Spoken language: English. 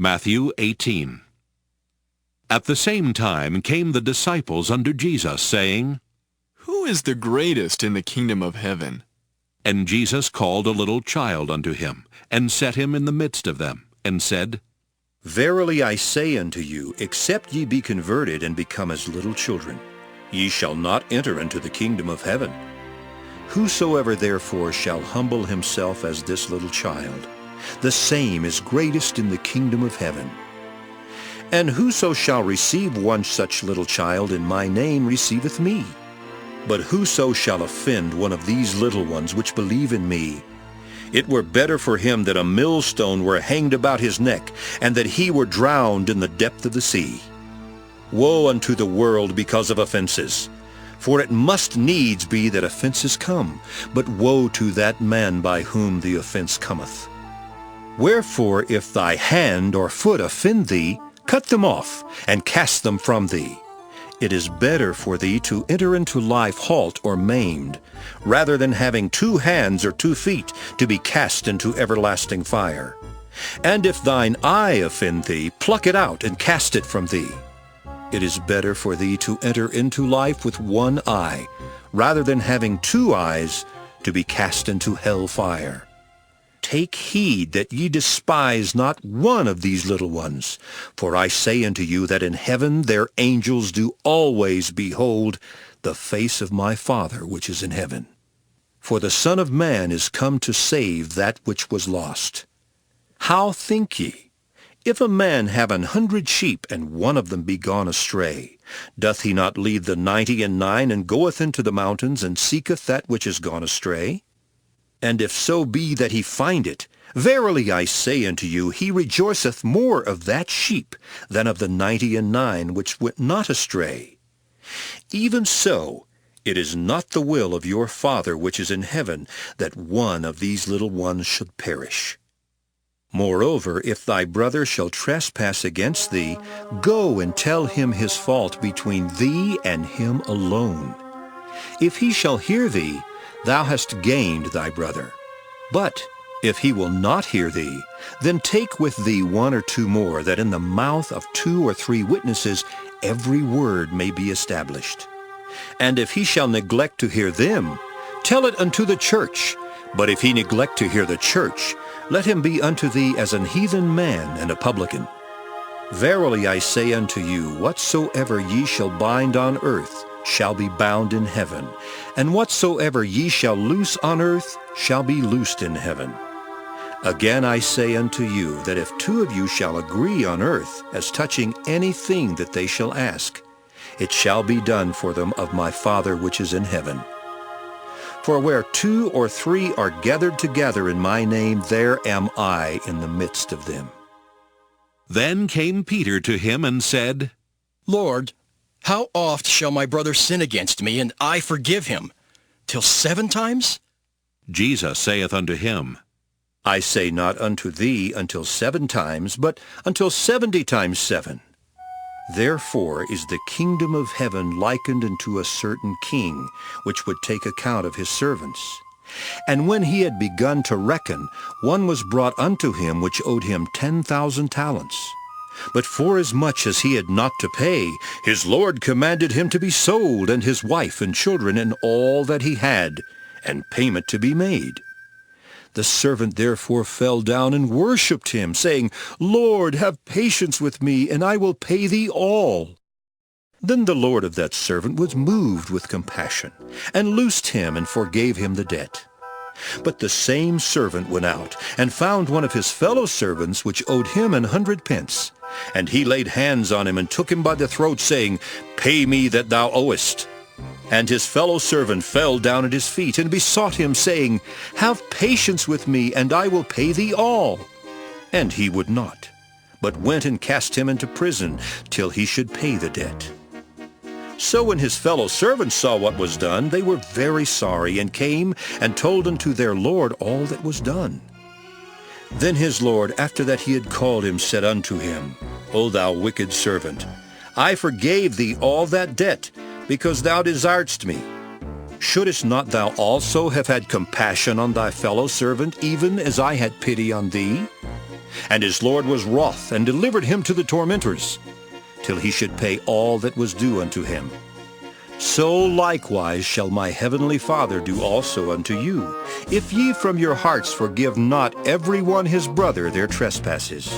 Matthew 18. At the same time came the disciples unto Jesus, saying, Who is the greatest in the kingdom of heaven? And Jesus called a little child unto him, and set him in the midst of them, and said, Verily I say unto you, except ye be converted and become as little children, ye shall not enter into the kingdom of heaven. Whosoever therefore shall humble himself as this little child, the same is greatest in the kingdom of heaven. And whoso shall receive one such little child in my name receiveth me. But whoso shall offend one of these little ones which believe in me, it were better for him that a millstone were hanged about his neck, and that he were drowned in the depth of the sea. Woe unto the world because of offenses! For it must needs be that offenses come, but woe to that man by whom the offense cometh. Wherefore if thy hand or foot offend thee, cut them off, and cast them from thee. It is better for thee to enter into life halt or maimed, rather than having 2 hands or 2 feet to be cast into everlasting fire. And if thine eye offend thee, pluck it out and cast it from thee. It is better for thee to enter into life with 1 eye, rather than having 2 eyes to be cast into hell fire. Take heed that ye despise not one of these little ones. For I say unto you that in heaven their angels do always behold the face of my Father which is in heaven. For the Son of Man is come to save that which was lost. How think ye? If a man have 100 sheep, and one of them be gone astray, doth he not leave the 99 and goeth into the mountains, and seeketh that which is gone astray? And if so be that he find it, verily I say unto you, he rejoiceth more of that sheep than of the 99 which went not astray. Even so, it is not the will of your Father which is in heaven that one of these little ones should perish. Moreover, if thy brother shall trespass against thee, go and tell him his fault between thee and him alone. If he shall hear thee, thou hast gained thy brother. But if he will not hear thee, then take with thee 1 or 2 more, that in the mouth of 2 or 3 witnesses every word may be established. And if he shall neglect to hear them, tell it unto the church. But if he neglect to hear the church, let him be unto thee as an heathen man and a publican. Verily I say unto you, whatsoever ye shall bind on earth shall be bound in heaven, and whatsoever ye shall loose on earth shall be loosed in heaven. Again I say unto you, that if 2 of you shall agree on earth as touching anything that they shall ask, it shall be done for them of my Father which is in heaven. For where 2 or 3 are gathered together in my name, there am I in the midst of them. Then came Peter to him and said, Lord, how oft shall my brother sin against me, and I forgive him? Till 7 times? Jesus saith unto him, I say not unto thee until 7 times, but until 70 times 7. Therefore is the kingdom of heaven likened unto a certain king, which would take account of his servants. And when he had begun to reckon, one was brought unto him which owed him 10,000 talents. But forasmuch as he had not to pay, his Lord commanded him to be sold, and his wife and children, and all that he had, and payment to be made. The servant therefore fell down and worshipped him, saying, Lord, have patience with me, and I will pay thee all. Then the Lord of that servant was moved with compassion, and loosed him, and forgave him the debt. But the same servant went out, and found one of his fellow servants, which owed him 100 pence. And he laid hands on him, and took him by the throat, saying, Pay me that thou owest. And his fellow servant fell down at his feet, and besought him, saying, Have patience with me, and I will pay thee all. And he would not, but went and cast him into prison, till he should pay the debt. So when his fellow servants saw what was done, they were very sorry, and came and told unto their Lord all that was done. Then his Lord, after that he had called him, said unto him, O thou wicked servant, I forgave thee all that debt, because thou desiredst me. Shouldest not thou also have had compassion on thy fellow servant, even as I had pity on thee? And his Lord was wroth, and delivered him to the tormentors, till he should pay all that was due unto him. So likewise shall my heavenly Father do also unto you, if ye from your hearts forgive not every one his brother their trespasses.